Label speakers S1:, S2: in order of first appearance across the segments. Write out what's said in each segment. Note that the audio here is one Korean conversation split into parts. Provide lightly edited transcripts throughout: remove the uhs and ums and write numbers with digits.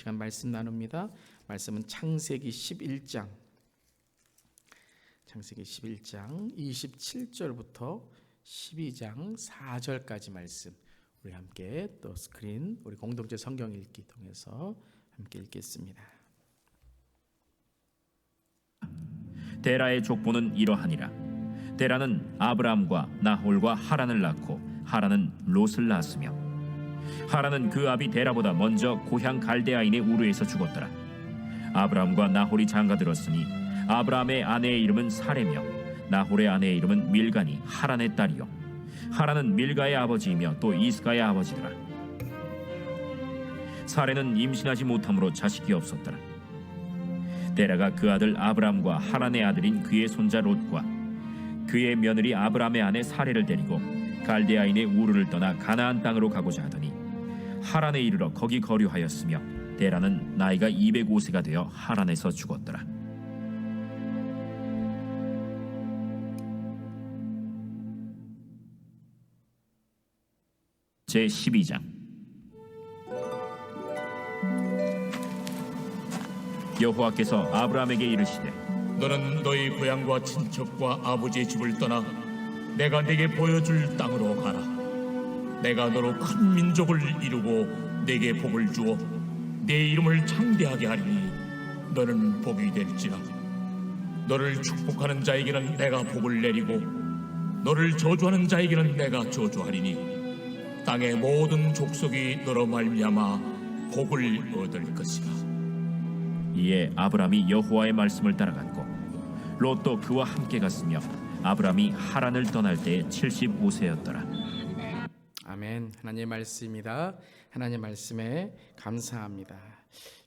S1: 시간 말씀 나눕니다. 말씀은 창세기 11장 27절부터 12장 4절까지 말씀, 우리 함께 또 스크린 우리 공동체 성경 읽기 통해서 함께 읽겠습니다.
S2: 데라의 족보는 이러하니라. 데라는 아브람과 나홀과 하란을 낳고 하란은 롯을 낳았으며 하란은 그 아비 데라보다 먼저 고향 갈대아인의 우르에서 죽었더라. 아브람과 나홀이 장가들었으니 아브람의 아내의 이름은 사레며 나홀의 아내의 이름은 밀가니 하란의 딸이요 하란은 밀가의 아버지이며 또 이스가의 아버지더라. 사레는 임신하지 못함으로 자식이 없었더라. 데라가 그 아들 아브람과 하란의 아들인 그의 손자 롯과 그의 며느리 아브람의 아내 사레를 데리고 갈대아인의 우르를 떠나 가나안 땅으로 가고자 하더니 하란에 이르러 거기 거류하였으며 데라는 나이가 205세가 되어 하란에서 죽었더라. 제12장. 여호와께서 아브람에게 이르시되
S3: 너는 너희 고향과 친척과 아버지의 집을 떠나 내가 네게 보여줄 땅으로 가라. 내가 너로 큰 민족을 이루고 네게 복을 주어 네 이름을 창대하게 하리니 너는 복이 될지라. 너를 축복하는 자에게는 내가 복을 내리고 너를 저주하는 자에게는 내가 저주하리니 땅의 모든 족속이 너로 말미암아 복을 얻을 것이라.
S2: 이에 아브람이 여호와의 말씀을 따라갔고 롯도 그와 함께 갔으며 아브람이 하란을 떠날 때에 75세였더라.
S1: 아멘. 하나님의 말씀입니다. 하나님의 말씀에 감사합니다.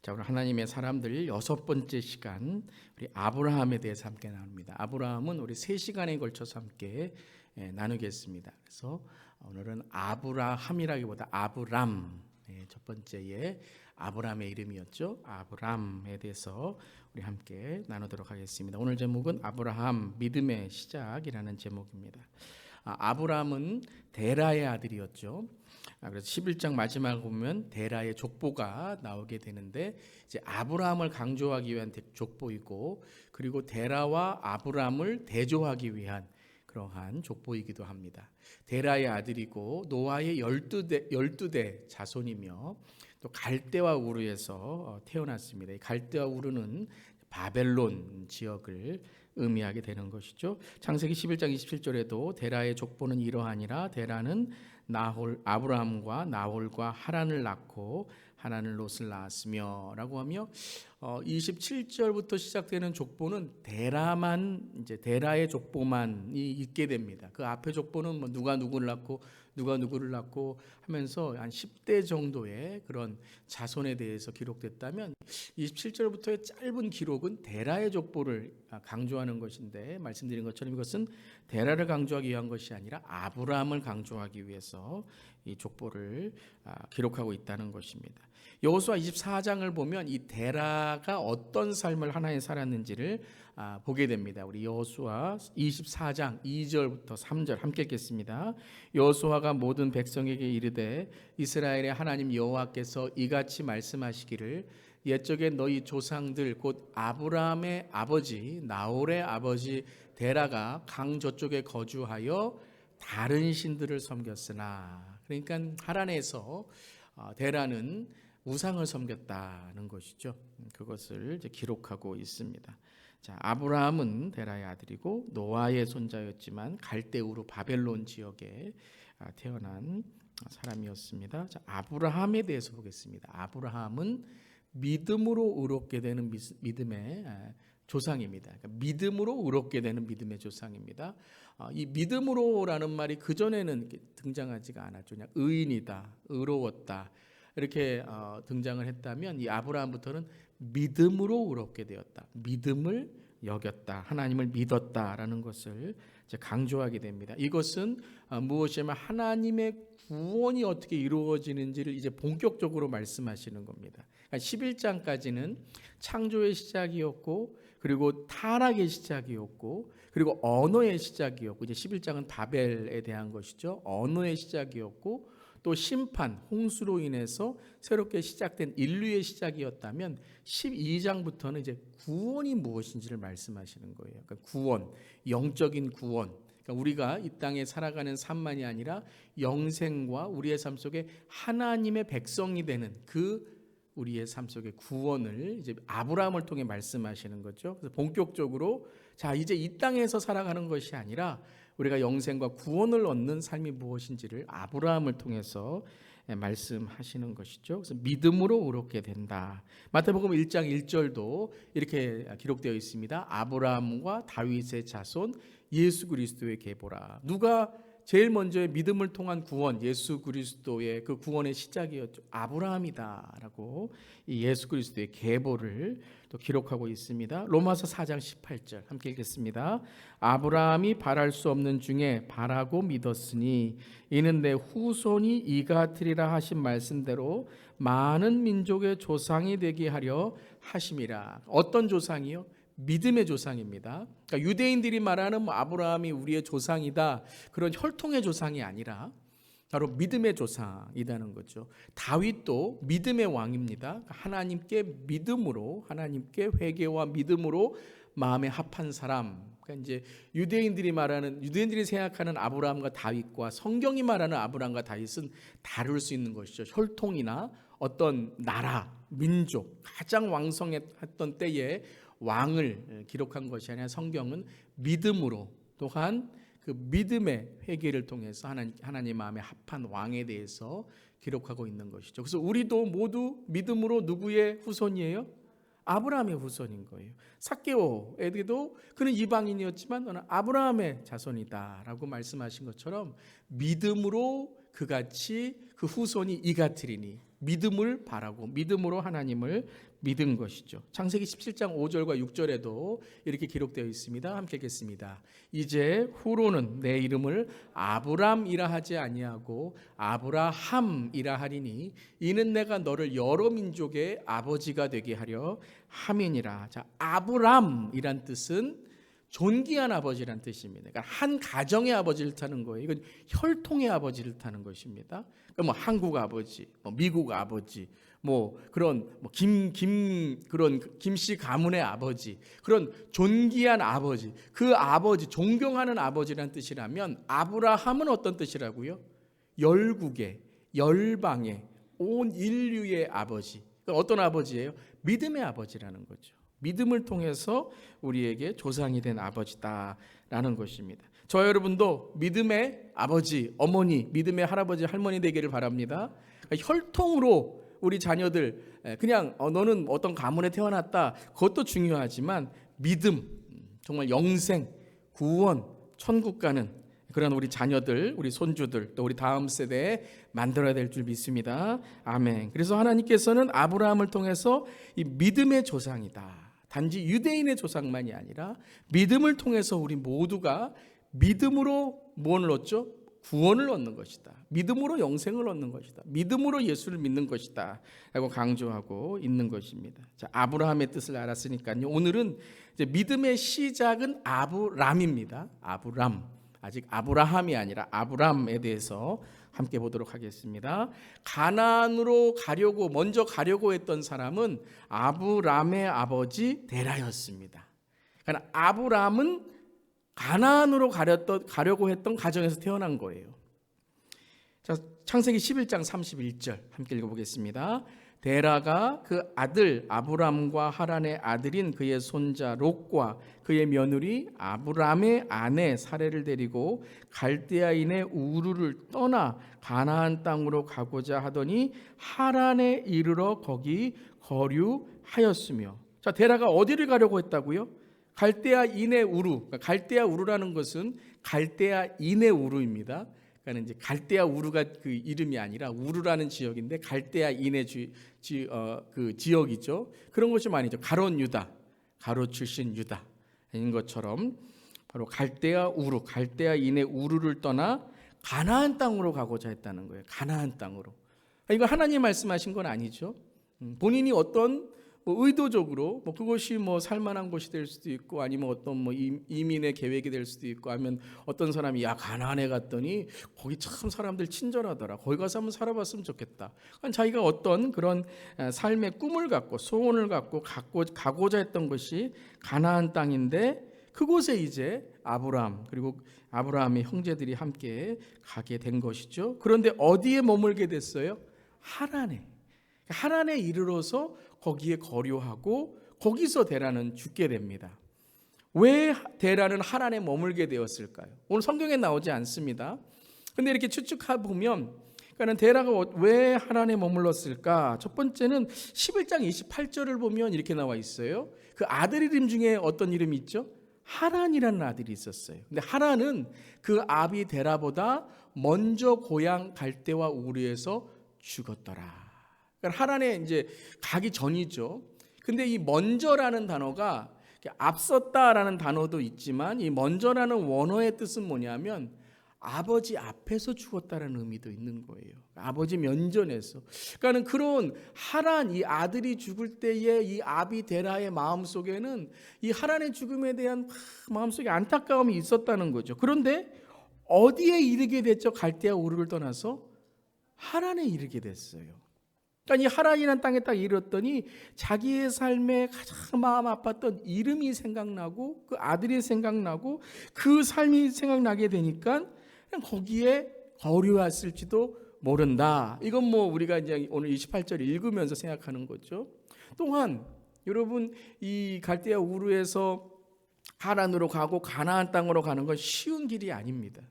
S1: 자, 오늘 하나님의 사람들 6번째 시간, 우리 아브라함에 대해서 함께 나눕니다. 아브라함은 우리 3시간에 걸쳐서 함께 나누겠습니다. 그래서 오늘은 아브라함이라기보다 아브람, 첫 번째에 아브람의 이름이었죠. 아브람에 대해서 우리 함께 나누도록 하겠습니다. 오늘 제목은 아브라함 믿음의 시작이라는 제목입니다. 아브람은 데라의 아들이었죠. 그래서 11장 마지막을 보면 데라의 족보가 나오게 되는데, 이제 아브라함을 강조하기 위한 족보이고, 그리고 데라와 아브람을 대조하기 위한 그러한 족보이기도 합니다. 데라의 아들이고 노아의 12대 자손이며 또 갈대와 우르에서 태어났습니다. 이 갈대와 우르는 바벨론 지역을 의미하게 되는 것이죠. 창세기 11장 27절에도 데라의 족보는 이러하니라. 데라는 아브라함과 나홀과 하란을 낳고 하란은 롯을 낳았으며 라고 하며 27절부터 시작되는 족보는 이제 데라의 족보만이 있게 됩니다. 그 앞에 족보는 뭐 누가 누구를 낳고 누가 누구를 낳고 하면서 한 10대 정도의 그런 자손에 대해서 기록됐다면 27절부터의 짧은 기록은 데라의 족보를 강조하는 것인데, 말씀드린 것처럼 이것은 데라를 강조하기 위한 것이 아니라 아브라함을 강조하기 위해서 이 족보를 기록하고 있다는 것입니다. 여호수아 24장을 보면 이 데라가 어떤 삶을 하나에 살았는지를 보게 됩니다. 우리 여호수아 24장 2절부터 3절 함께 읽겠습니다. 여호수아가 모든 백성에게 이르되 이스라엘의 하나님 여호와께서 이같이 말씀하시기를 옛적에 너희 조상들 곧 아브라함의 아버지 나홀의 아버지 데라가 강 저쪽에 거주하여 다른 신들을 섬겼으나, 그러니까 하란에서 데라는 우상을 섬겼다는 것이죠. 그것을 이제 기록하고 있습니다. 자, 아브라함은 데라의 아들이고 노아의 손자였지만 갈대우르 바벨론 지역에 태어난 사람이었습니다. 자, 아브라함에 대해서 보겠습니다. 아브라함은 믿음으로 의롭게 되는 믿음의 조상입니다. 그러니까 믿음으로 의롭게 되는 믿음의 조상입니다. 이 믿음으로라는 말이 그전에는 등장하지가 않았죠. 그냥 의인이다, 의로웠다 이렇게 등장을 했다면, 이 아브라함부터는 믿음으로 의롭게 되었다, 믿음을 여겼다, 하나님을 믿었다라는 것을 이제 강조하게 됩니다. 이것은 무엇이냐면 하나님의 구원이 어떻게 이루어지는지를 이제 본격적으로 말씀하시는 겁니다. 그러니까 11장까지는 창조의 시작이었고, 그리고 타락의 시작이었고, 그리고 언어의 시작이었고, 이제 11장은 바벨에 대한 것이죠. 언어의 시작이었고, 또 심판, 홍수로 인해서 새롭게 시작된 인류의 시작이었다면 12장부터는 이제 구원이 무엇인지를 말씀하시는 거예요. 그러니까 구원, 영적인 구원. 그러니까 우리가 이 땅에 살아가는 삶만이 아니라 영생과 우리의 삶 속에 하나님의 백성이 되는 그 우리의 삶 속의 구원을 이제 아브라함을 통해 말씀하시는 거죠. 그래서 본격적으로 자, 이제 이 땅에서 살아가는 것이 아니라 우리가 영생과 구원을 얻는 삶이 무엇인지를 아브라함을 통해서 말씀하시는 것이죠. 그래서 믿음으로 의롭게 된다. 마태복음 1장 1절도 이렇게 기록되어 있습니다. 아브라함과 다윗의 자손 예수 그리스도의 계보라. 누가 제일 먼저 믿음을 통한 구원, 예수 그리스도의 그 구원의 시작이었죠. 아브라함이다라고 이 예수 그리스도의 계보를 또 기록하고 있습니다. 로마서 4장 18절 함께 읽겠습니다. 아브라함이 바랄 수 없는 중에 바라고 믿었으니 이는 내 후손이 이같으리라 하신 말씀대로 많은 민족의 조상이 되게 하려 하심이라. 어떤 조상이요? 믿음의 조상입니다. 그러니까 유대인들이 말하는 아브라함이 우리의 조상이다, 그런 혈통의 조상이 아니라 바로 믿음의 조상이라는 거죠. 다윗도 믿음의 왕입니다. 하나님께 믿음으로, 하나님께 회개와 믿음으로 마음에 합한 사람. 그러니까 이제 유대인들이 생각하는 아브라함과 다윗과 성경이 말하는 아브라함과 다윗은 다룰 수 있는 것이죠. 혈통이나 어떤 나라, 민족, 가장 왕성했던 때에 왕을 기록한 것이 아니라 성경은 믿음으로, 또한 그 믿음의 회개를 통해서 하나님 마음에 합한 왕에 대해서 기록하고 있는 것이죠. 그래서 우리도 모두 믿음으로 누구의 후손이에요? 아브라함의 후손인 거예요. 삭개오에게도 그는 이방인이었지만 너는 아브라함의 자손이다라고 말씀하신 것처럼 믿음으로 그같이 그 후손이 이같으리니, 믿음을 바라고 믿음으로 하나님을 믿은 것이죠. 창세기 17장 5절과 6절에도 이렇게 기록되어 있습니다. 함께 읽겠습니다. 이제 후로는 내 이름을 아브람이라 하지 아니하고 아브라함이라 하리니 이는 내가 너를 여러 민족의 아버지가 되게 하려 함이니라. 자, 아브람이란 뜻은 존귀한 아버지란 뜻입니다. 그러니까 한 가정의 아버지를 타는 거예요. 이건 혈통의 아버지를 타는 것입니다. 그러니까 뭐 한국 아버지, 뭐 미국 아버지, 뭐 그런 그런 김씨 가문의 아버지, 그런 존귀한 아버지, 그 아버지, 존경하는 아버지란 뜻이라면 아브라함은 어떤 뜻이라고요? 열국의, 열방의, 온 인류의 아버지. 그러니까 어떤 아버지예요? 믿음의 아버지라는 거죠. 믿음을 통해서 우리에게 조상이 된 아버지다라는 것입니다. 저 여러분도 믿음의 아버지, 어머니, 믿음의 할아버지, 할머니 되기를 바랍니다. 그러니까 혈통으로 우리 자녀들 그냥 너는 어떤 가문에 태어났다, 그것도 중요하지만 믿음, 정말 영생, 구원, 천국 가는 그런 우리 자녀들, 우리 손주들, 또 우리 다음 세대에 만들어야 될 줄 믿습니다. 아멘. 그래서 하나님께서는 아브라함을 통해서 이 믿음의 조상이다, 단지 유대인의 조상만이 아니라 믿음을 통해서 우리 모두가 믿음으로 무엇을 얻죠? 구원을 얻는 것이다. 믿음으로 영생을 얻는 것이다. 믿음으로 예수를 믿는 것이다 라고 강조하고 있는 것입니다. 자, 아브라함의 뜻을 알았으니까요, 오늘은 이제 믿음의 시작은 아브람입니다. 아브람, 아직 아브라함이 아니라 아브람에 대해서 함께 보도록 하겠습니다. 가나안으로 먼저 가려고 했던 사람은 아브람의 아버지 데라였습니다. 그러니까 아브람은 가나안으로 가려고 했던 가정에서 태어난 거예요. 자, 창세기 11장 31절 함께 읽어보겠습니다. 데라가 그 아들 아브람과 하란의 아들인 그의 손자 롯과 그의 며느리 아브람의 아내 사레를 데리고 갈대아인의 우르를 떠나 가나안 땅으로 가고자 하더니 하란에 이르러 거기 거류하였으며. 자, 데라가 어디를 가려고 했다고요? 갈대아인의 우루. 그러니까 갈대아 우루라는 것은 갈대아인의 우루입니다. 그러니까 이제 갈대아 우루가 그 이름이 아니라 우루라는 지역인데 갈대아인의 그 지역이죠. 그런 것이 많이죠. 가론 유다, 가로 출신 유다인 것처럼 바로 갈대아 우루, 갈대아인의 우루를 떠나 가나안 땅으로 가고자 했다는 거예요. 가나안 땅으로. 이거 하나님 말씀하신 건 아니죠. 본인이 어떤 의도적으로 그것이 살만한 곳이 될 수도 있고, 아니면 어떤 이민의 계획이 될 수도 있고, 아니면 어떤 사람이 가나안에 갔더니 거기 참 사람들 친절하더라, 거기 가서 한번 살아봤으면 좋겠다. 그러니까 자기가 어떤 그런 삶의 꿈을 갖고 소원을 갖고 가고자 했던 것이 가나안 땅인데, 그곳에 이제 아브라함 그리고 아브라함의 형제들이 함께 가게 된 것이죠. 그런데 어디에 머물게 됐어요? 하란에 이르러서 거기에 거류하고 거기서 데라는 죽게 됩니다. 왜 데라는 하란에 머물게 되었을까요? 오늘 성경에 나오지 않습니다. 근데 이렇게 추측해 보면, 그러니까 데라가 왜 하란에 머물렀을까? 첫 번째는 11장 28절을 보면 이렇게 나와 있어요. 그 아들 이름 중에 어떤 이름이 있죠? 하란이라는 아들이 있었어요. 근데 하란은 그 아비 데라보다 먼저 고향 갈대와 우르에서 죽었더라. 그러니까 하란에 이제 가기 전이죠. 근데 이 먼저라는 단어가 앞섰다라는 단어도 있지만, 이 먼저라는 원어의 뜻은 뭐냐면 아버지 앞에서 죽었다라는 의미도 있는 거예요. 아버지 면전에서. 그러니까는 그런 하란, 이 아들이 죽을 때에 이 아비 데라의 마음속에는 이 하란의 죽음에 대한 마음속에 안타까움이 있었다는 거죠. 그런데 어디에 이르게 됐죠? 갈대아 우르를 떠나서 하란에 이르게 됐어요. 그러니까 이 하란이라는 땅에 딱 이르렀더니 자기의 삶에 가장 마음 아팠던 이름이 생각나고 그 아들이 생각나고 그 삶이 생각나게 되니까 그냥 거기에 거류했을지도 모른다. 이건 우리가 이제 오늘 28절 읽으면서 생각하는 거죠. 또한 여러분, 이 갈대아 우르에서 하란으로 가고 가나안 땅으로 가는 건 쉬운 길이 아닙니다.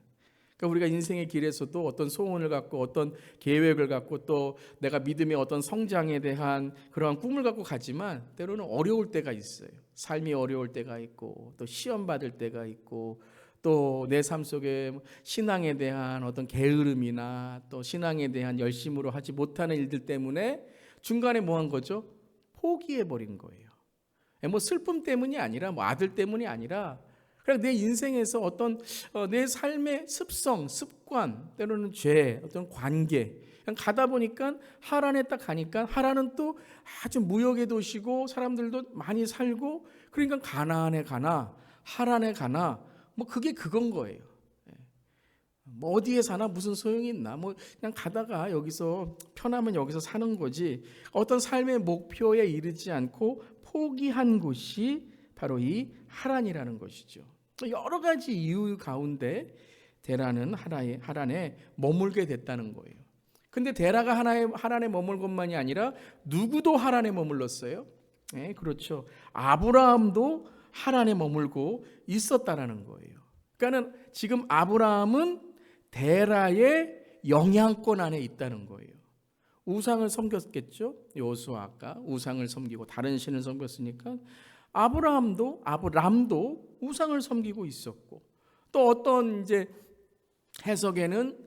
S1: 그러니까 우리가 인생의 길에서도 어떤 소원을 갖고 어떤 계획을 갖고 또 내가 믿음의 어떤 성장에 대한 그러한 꿈을 갖고 가지만 때로는 어려울 때가 있어요. 삶이 어려울 때가 있고 또 시험 받을 때가 있고 또 내 삶 속에 신앙에 대한 어떤 게으름이나 또 신앙에 대한 열심으로 하지 못하는 일들 때문에 중간에 뭐 한 거죠? 포기해버린 거예요. 슬픔 때문이 아니라 아들 때문이 아니라 그냥 내 인생에서 어떤 내 삶의 습성, 습관, 때로는 죄, 어떤 관계, 그냥 가다 보니까 하란에 딱 가니까 하란은 또 아주 무역의 도시고 사람들도 많이 살고, 그러니까 가나안에 가나 하란에 가나 그게 그건 거예요. 어디에 사나 무슨 소용이 있나? 그냥 가다가 여기서 편하면 여기서 사는 거지. 어떤 삶의 목표에 이르지 않고 포기한 곳이 바로 이 하란이라는 것이죠. 여러 가지 이유 가운데 데라는 하란에 머물게 됐다는 거예요. 근데 데라가 하란에 머물 것만이 아니라 누구도 하란에 머물렀어요? 네, 그렇죠. 아브라함도 하란에 머물고 있었다라는 거예요. 그러니까는 지금 아브라함은 데라의 영향권 안에 있다는 거예요. 우상을 섬겼겠죠. 여호수아가 우상을 섬기고 다른 신을 섬겼으니까 아브람도 우상을 섬기고 있었고, 또 어떤 이제 해석에는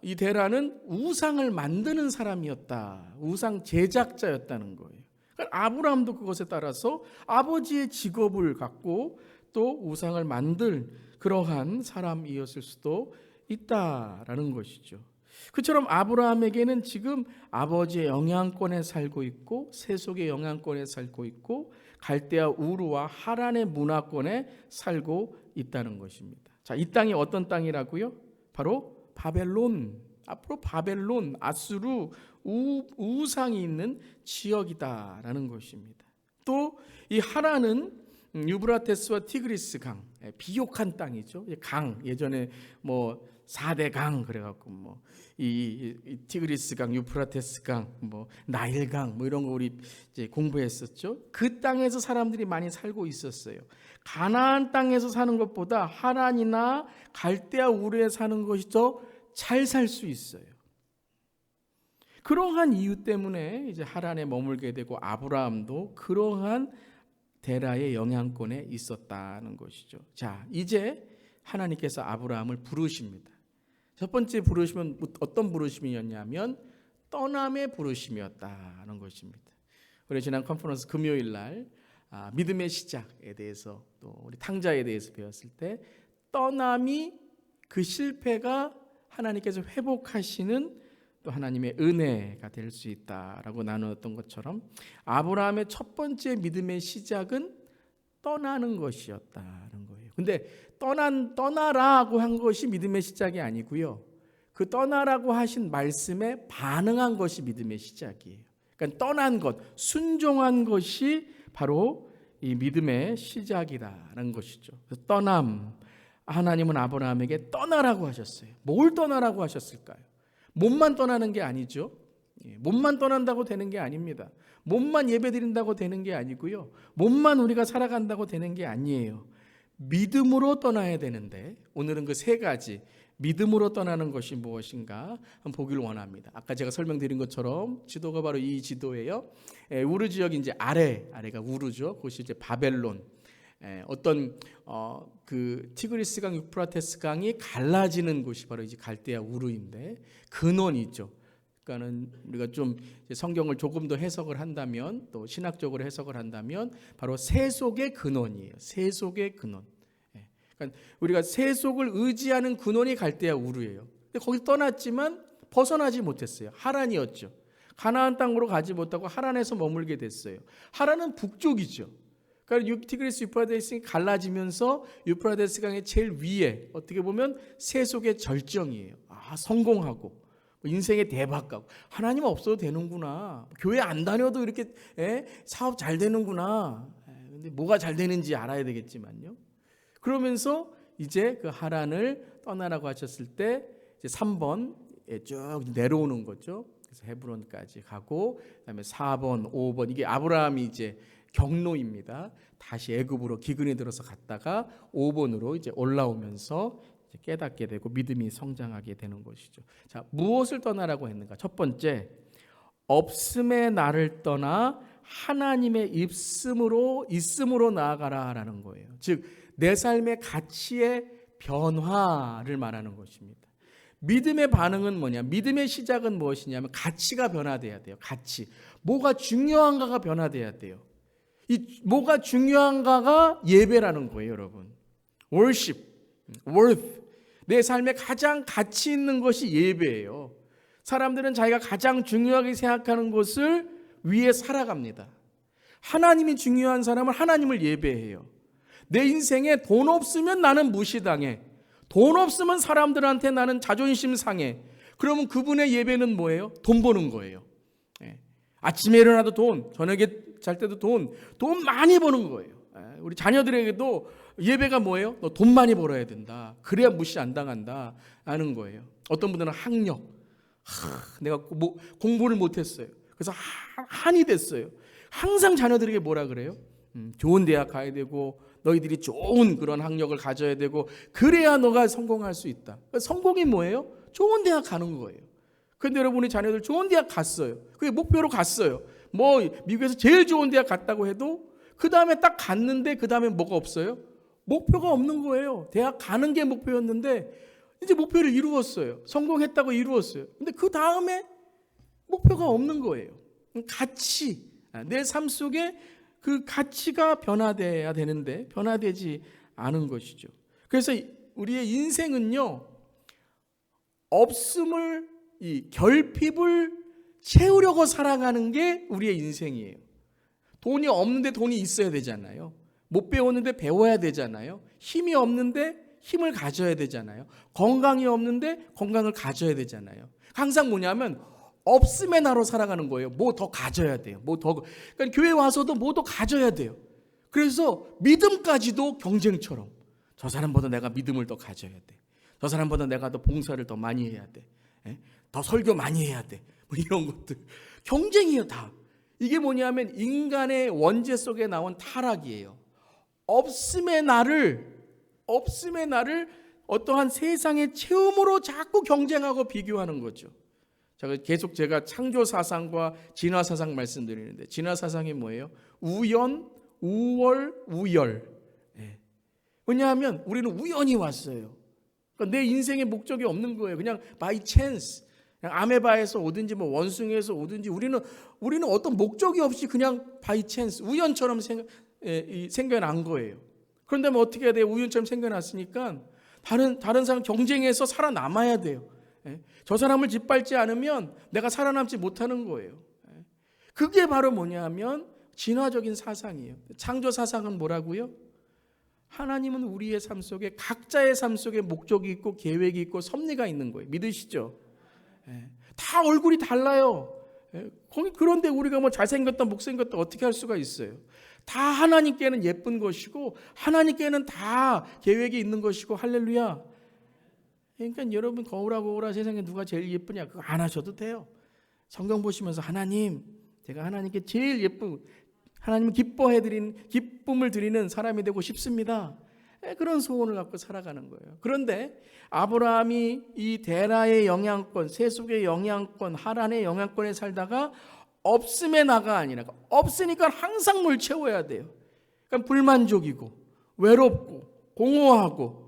S1: 이 데라는 우상을 만드는 사람이었다, 우상 제작자였다는 거예요. 그러니까 아브람도 그것에 따라서 아버지의 직업을 갖고 또 우상을 만들 그러한 사람이었을 수도 있다라는 것이죠. 그처럼 아브라함에게는 지금 아버지의 영향권에 살고 있고 세속의 영향권에 살고 있고 갈대아 우르와 하란의 문화권에 살고 있다는 것입니다. 자, 이 땅이 어떤 땅이라고요? 바로 바벨론. 앞으로 바벨론, 아수르, 우상이 있는 지역이다라는 것입니다. 또 이 하란은 유브라테스와 티그리스 강, 비옥한 땅이죠. 강, 예전에 4대 강 그래갖고 이 티그리스 강, 유프라테스 강, 나일 강 이런 거 우리 이제 공부했었죠. 그 땅에서 사람들이 많이 살고 있었어요. 가나안 땅에서 사는 것보다 하란이나 갈대아 우르에 사는 것이 더 잘 살 수 있어요. 그러한 이유 때문에 이제 하란에 머물게 되고 아브라함도 그러한 데라의 영향권에 있었다는 것이죠. 자, 이제 하나님께서 아브라함을 부르십니다. 첫 번째 부르심은 어떤 부르심이었냐면 떠남의 부르심이었다는 것입니다. 우리 지난 컨퍼런스 금요일 날 믿음의 시작에 대해서 또 우리 탕자에 대해서 배웠을 때 떠남이 그 실패가 하나님께서 회복하시는 또 하나님의 은혜가 될 수 있다라고 나누었던 것처럼 아브라함의 첫 번째 믿음의 시작은 떠나는 것이었다는 거예요. 근데 떠나라고 한 것이 믿음의 시작이 아니고요. 그 떠나라고 하신 말씀에 반응한 것이 믿음의 시작이에요. 그러니까 떠난 것, 순종한 것이 바로 이 믿음의 시작이라는 것이죠. 떠남, 하나님은 아브라함에게 떠나라고 하셨어요. 뭘 떠나라고 하셨을까요? 몸만 떠나는 게 아니죠. 몸만 떠난다고 되는 게 아닙니다. 몸만 예배드린다고 되는 게 아니고요. 몸만 우리가 살아간다고 되는 게 아니에요. 믿음으로 떠나야 되는데 오늘은 그 세 가지 믿음으로 떠나는 것이 무엇인가 한번 보기를 원합니다. 아까 제가 설명드린 것처럼 지도가 바로 이 지도예요. 우르 지역이 이제 아래가 우르죠. 그것이 이제 바벨론. 어떤 그 티그리스 강, 유프라테스 강이 갈라지는 곳이 바로 이제 갈대아 우르인데 근원이죠. 그러니까는 우리가 좀 성경을 조금 더 해석을 한다면 또 신학적으로 해석을 한다면 바로 세속의 근원이에요. 세속의 근원. 그러니까 우리가 세속을 의지하는 근원이 갈대아 우르예요. 근데 거기 떠났지만 벗어나지 못했어요. 하란이었죠. 가나안 땅으로 가지 못하고 하란에서 머물게 됐어요. 하란은 북쪽이죠. 그러니까 티그리스 유프라테스가 갈라지면서 유프라테스 강의 제일 위에 어떻게 보면 세속의 절정이에요. 성공하고 인생의 대박가고 하나님 없어도 되는구나. 교회 안 다녀도 이렇게 사업 잘 되는구나. 근데 뭐가 잘 되는지 알아야 되겠지만요. 그러면서 이제 그 하란을 떠나라고 하셨을 때 이제 3번에 쭉 내려오는 거죠. 그래서 헤브론까지 가고 그다음에 4번, 5번 이게 아브라함이 이제 경로입니다. 다시 애굽으로 기근이 들어서 갔다가 5번으로 이제 올라오면서 이제 깨닫게 되고 믿음이 성장하게 되는 것이죠. 자, 무엇을 떠나라고 했는가? 첫 번째, 없음의 나를 떠나 하나님의 있음으로 나아가라라는 거예요. 즉 내 삶의 가치의 변화를 말하는 것입니다. 믿음의 반응은 뭐냐? 믿음의 시작은 무엇이냐면 가치가 변화돼야 돼요. 가치. 뭐가 중요한가가 변화돼야 돼요. 이 뭐가 중요한가가 예배라는 거예요, 여러분. worship, worth. 내 삶에 가장 가치 있는 것이 예배예요. 사람들은 자기가 가장 중요하게 생각하는 것을 위해 살아갑니다. 하나님이 중요한 사람은 하나님을 예배해요. 내 인생에 돈 없으면 나는 무시당해. 돈 없으면 사람들한테 나는 자존심 상해. 그러면 그분의 예배는 뭐예요? 돈 버는 거예요. 아침에 일어나도 돈, 저녁에 잘 때도 돈 많이 버는 거예요. 우리 자녀들에게도 예배가 뭐예요? 너 돈 많이 벌어야 된다. 그래야 무시 안 당한다 하는 거예요. 어떤 분들은 학력. 내가 공부를 못했어요. 그래서 한이 됐어요. 항상 자녀들에게 뭐라 그래요? 좋은 대학 가야 되고 너희들이 좋은 그런 학력을 가져야 되고 그래야 너가 성공할 수 있다. 성공이 뭐예요? 좋은 대학 가는 거예요. 그런데 여러분의 자녀들 좋은 대학 갔어요. 그게 목표로 갔어요. 뭐 미국에서 제일 좋은 대학 갔다고 해도 그 다음에 딱 갔는데 그 다음에 뭐가 없어요? 목표가 없는 거예요. 대학 가는 게 목표였는데 이제 목표를 이루었어요. 성공했다고 이루었어요. 근데 그 다음에 목표가 없는 거예요. 가치, 내 삶 속에 그 가치가 변화돼야 되는데 변화되지 않은 것이죠. 그래서 우리의 인생은요, 없음을, 이 결핍을 채우려고 살아가는 게 우리의 인생이에요. 돈이 없는데 돈이 있어야 되잖아요. 못 배웠는데 배워야 되잖아요. 힘이 없는데 힘을 가져야 되잖아요. 건강이 없는데 건강을 가져야 되잖아요. 항상 뭐냐면 없음의 나로 살아가는 거예요. 뭐 더 가져야 돼요. 그러니까 교회 와서도 뭐 더 가져야 돼요. 그래서 믿음까지도 경쟁처럼 저 사람보다 내가 믿음을 더 가져야 돼. 저 사람보다 내가 더 봉사를 더 많이 해야 돼. 더 설교 많이 해야 돼. 뭐 이런 것들 경쟁이에요, 다. 이게 뭐냐면 인간의 원죄 속에 나온 타락이에요. 없음의 나를 어떠한 세상의 체험으로 자꾸 경쟁하고 비교하는 거죠. 계속 제가 창조 사상과 진화 사상 말씀드리는데 진화 사상이 뭐예요? 우연, 우월, 우열. 왜냐하면 우리는 우연히 왔어요. 그러니까 내 인생의 목적이 없는 거예요. 그냥 by chance. 그냥 아메바에서 오든지 뭐 원숭이에서 오든지 우리는 어떤 목적이 없이 그냥 by chance, 우연처럼 생겨난 거예요. 그런데 어떻게 해야 돼요? 우연처럼 생겨났으니까 다른 사람 경쟁해서 살아남아야 돼요. 저 사람을 짓밟지 않으면 내가 살아남지 못하는 거예요. 그게 바로 뭐냐면 진화적인 사상이에요. 창조 사상은 뭐라고요? 하나님은 우리의 삶 속에 각자의 삶 속에 목적이 있고 계획이 있고 섭리가 있는 거예요. 믿으시죠? 다 얼굴이 달라요. 그런데 우리가 뭐 잘생겼다 못생겼다 어떻게 할 수가 있어요? 다 하나님께는 예쁜 것이고 하나님께는 다 계획이 있는 것이고 할렐루야. 그러니까 여러분 거울아 세상에 누가 제일 예쁘냐 그거 안 하셔도 돼요. 성경 보시면서 하나님 제가 하나님께 제일 예쁜 하나님을 기쁨을 드리는 사람이 되고 싶습니다. 그런 소원을 갖고 살아가는 거예요. 그런데 아브라함이 이 데라의 영향권, 세속의 영향권, 하란의 영향권에 살다가 없음의 나가 아니라 없으니까 항상 뭘 채워야 돼요. 그러니까 불만족이고 외롭고 공허하고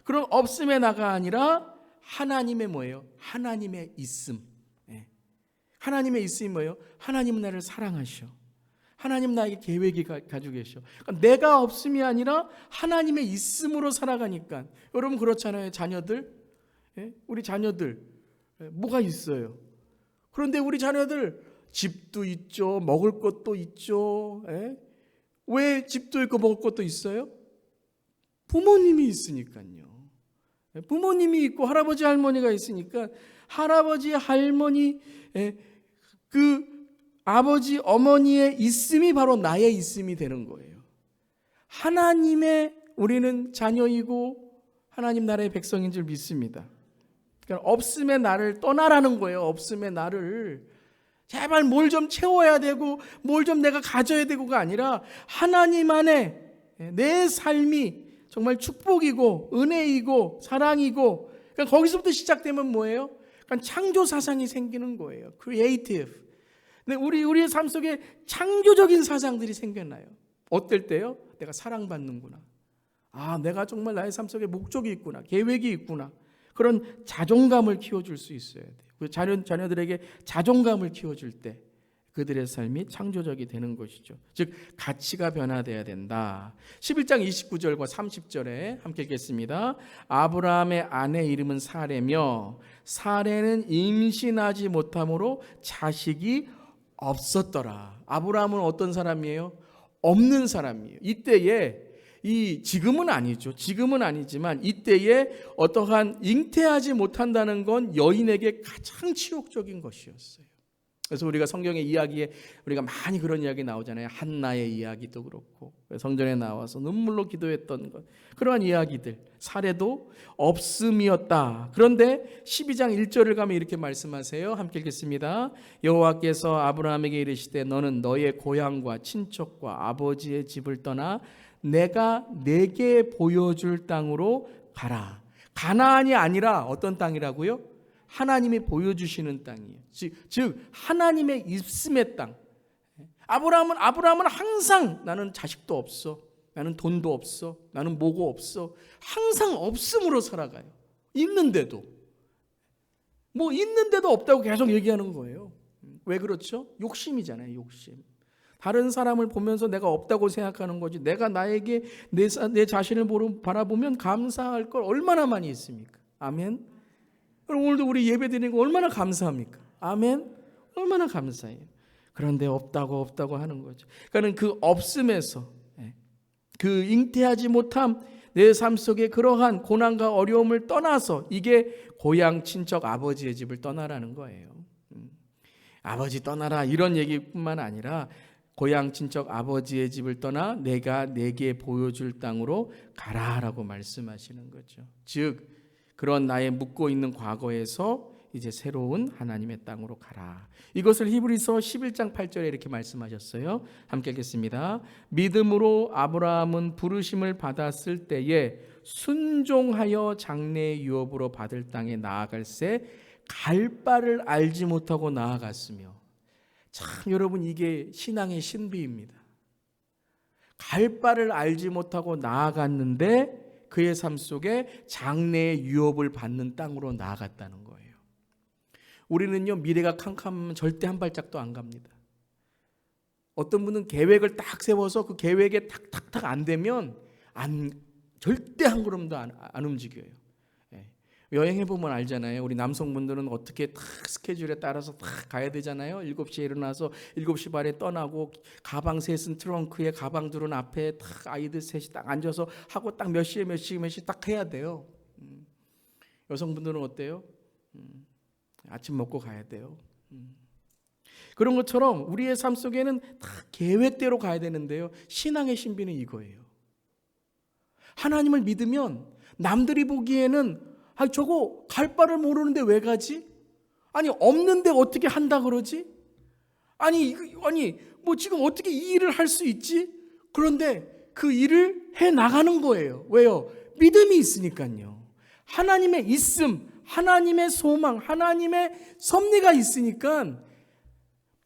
S1: 그런 없음의 나가 아니라 하나님의 뭐예요? 하나님의 있음. 하나님의 있음이 뭐예요? 하나님은 나를 사랑하셔. 하나님 나에게 계획이 가지고 계셔. 그러니까 내가 없음이 아니라 하나님의 있음으로 살아가니까. 여러분 그렇잖아요. 자녀들. 우리 자녀들 뭐가 있어요? 그런데 우리 자녀들 집도 있죠. 먹을 것도 있죠. 왜 집도 있고 먹을 것도 있어요? 부모님이 있으니까요. 부모님이 있고 할아버지 할머니가 있으니까 할아버지 할머니 그 아버지 어머니의 있음이 바로 나의 있음이 되는 거예요. 하나님의 우리는 자녀이고 하나님 나라의 백성인 줄 믿습니다. 그러니까 없음의 나를 떠나라는 거예요. 없음의 나를 제발 뭘 좀 채워야 되고 뭘 좀 내가 가져야 되고가 아니라 하나님 안에 내 삶이 정말 축복이고 은혜이고 사랑이고 그러니까 거기서부터 시작되면 뭐예요? 그러니까 창조 사상이 생기는 거예요. 크리에이티브. 근데 우리의 삶 속에 창조적인 사상들이 생겨나요. 어떨 때요? 내가 사랑받는구나. 아, 내가 정말 나의 삶 속에 목적이 있구나. 계획이 있구나. 그런 자존감을 키워줄 수 있어야 돼요. 자녀들에게 자존감을 키워줄 때 그들의 삶이 창조적이 되는 것이죠. 즉 가치가 변화돼야 된다. 11장 29절과 30절에 함께 읽겠습니다. 아브라함의 아내 이름은 사레며 사레는 임신하지 못함으로 자식이 없었더라. 아브라함은 어떤 사람이에요? 없는 사람이에요. 이때에 지금은 아니죠. 지금은 아니지만 이때에 어떠한 잉태하지 못한다는 건 여인에게 가장 치욕적인 것이었어요. 그래서 우리가 성경의 이야기에 우리가 많이 그런 이야기 나오잖아요. 한나의 이야기도 그렇고 성전에 나와서 눈물로 기도했던 것 그러한 이야기들 사례도 없음이었다. 그런데 12장 1절을 가면 이렇게 말씀하세요. 함께 읽겠습니다. 여호와께서 아브라함에게 이르시되 너는 너의 고향과 친척과 아버지의 집을 떠나 내가 내게 보여줄 땅으로 가라. 가나안이 아니라 어떤 땅이라고요? 하나님이 보여주시는 땅이에요. 즉 하나님의 있음의 땅. 아브라함은 항상 나는 자식도 없어. 나는 돈도 없어. 나는 뭐고 없어. 항상 없음으로 살아가요. 있는데도. 뭐 있는데도 없다고 계속 얘기하는 거예요. 왜 그렇죠? 욕심이잖아요. 욕심. 다른 사람을 보면서 내가 없다고 생각하는 거지. 내가 나에게 내 자신을 바라보면 감사할 걸 얼마나 많이 있습니까? 아멘. 오늘도 우리 예배 드리는 거 얼마나 감사합니까? 아멘. 얼마나 감사해요. 그런데 없다고 하는 거죠. 그러니까 그 없음에서 그 잉태하지 못함 내 삶 속에 그러한 고난과 어려움을 떠나서 이게 고향 친척 아버지의 집을 떠나라는 거예요. 아버지 떠나라 이런 얘기뿐만 아니라 고향 친척 아버지의 집을 떠나 내가 내게 보여줄 땅으로 가라라고 말씀하시는 거죠. 즉 그런 나의 묻고 있는 과거에서 이제 새로운 하나님의 땅으로 가라. 이것을 히브리서 11장 8절에 이렇게 말씀하셨어요. 함께 읽겠습니다. 믿음으로 아브라함은 부르심을 받았을 때에 순종하여 장래의 유업으로 받을 땅에 나아갈새 갈 바를 알지 못하고 나아갔으며. 참 여러분 이게 신앙의 신비입니다. 갈 바를 알지 못하고 나아갔는데 그의 삶 속에 장래의 유업을 받는 땅으로 나아갔다는 거예요. 우리는요 미래가 캄캄하면 절대 한 발짝도 안 갑니다. 어떤 분은 계획을 딱 세워서 그 계획에 탁탁탁 안 되면 절대 한 걸음도 안 움직여요. 여행해 보면 알잖아요. 우리 남성분들은 어떻게 탁 스케줄에 따라서 탁 가야 되잖아요. 7시에 일어나서 7시 반에 떠나고 가방 셋은 트렁크에 가방 둘은 앞에 탁 아이들 셋이 딱 앉아서 하고 딱 몇 시에 몇 시 딱 해야 돼요. 여성분들은 어때요? 아침 먹고 가야 돼요. 그런 것처럼 우리의 삶 속에는 다 계획대로 가야 되는데요. 신앙의 신비는 이거예요. 하나님을 믿으면 남들이 보기에는 저거 갈 바를 모르는데 왜 가지? 아니 없는데 어떻게 한다 그러지? 아니 뭐 지금 어떻게 이 일을 할 수 있지? 그런데 그 일을 해 나가는 거예요. 왜요? 믿음이 있으니까요. 하나님의 있음, 하나님의 소망, 하나님의 섭리가 있으니까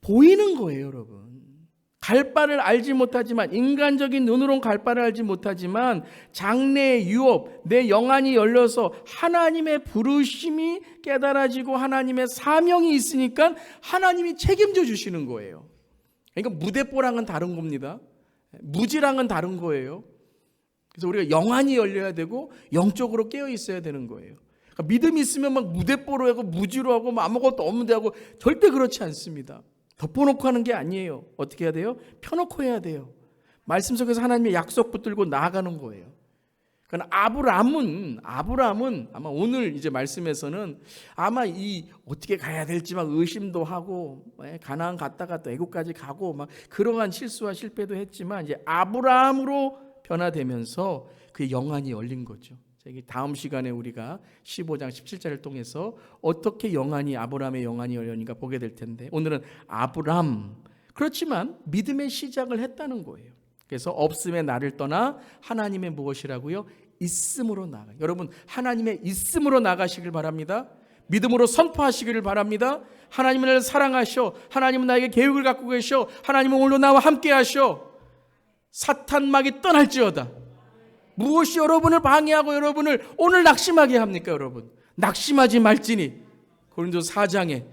S1: 보이는 거예요, 여러분. 갈 바를 알지 못하지만, 인간적인 눈으로는 갈 바를 알지 못하지만 장래의 유업, 내 영안이 열려서 하나님의 부르심이 깨달아지고 하나님의 사명이 있으니까 하나님이 책임져 주시는 거예요. 그러니까 무대뽀랑은 다른 겁니다. 무지랑은 다른 거예요. 그래서 우리가 영안이 열려야 되고 영적으로 깨어 있어야 되는 거예요. 그러니까 믿음이 있으면 막 무대뽀로 하고 무지로 하고 뭐 아무것도 없는데 하고 절대 그렇지 않습니다. 덮어놓고 하는 게 아니에요. 어떻게 해야 돼요? 펴놓고 해야 돼요. 말씀 속에서 하나님의 약속 붙들고 나아가는 거예요. 그러니까 아브라함은 아마 오늘 이제 말씀에서는 아마 이 어떻게 가야 될지 막 의심도 하고 가나안 갔다가 또 애국까지 가고 막 그러한 실수와 실패도 했지만 이제 아브라함으로 변화되면서 그의 영안이 열린 거죠. 다음 시간에 우리가 15장 17절을 통해서 어떻게 아브라함의 영안이 열리는가 보게 될 텐데 오늘은 아브라함 그렇지만 믿음의 시작을 했다는 거예요. 그래서 없음의 나를 떠나 하나님의 무엇이라고요? 있음으로 나가. 여러분 하나님의 있음으로 나가시길 바랍니다. 믿음으로 선포하시기를 바랍니다. 하나님은 나를 사랑하셔. 하나님은 나에게 계획을 갖고 계셔. 하나님은 오늘도 나와 함께 하셔. 사탄 막이 떠날지어다. 무엇이 여러분을 방해하고 여러분을 오늘 낙심하게 합니까? 여러분 낙심하지 말지니 고린도서 4장에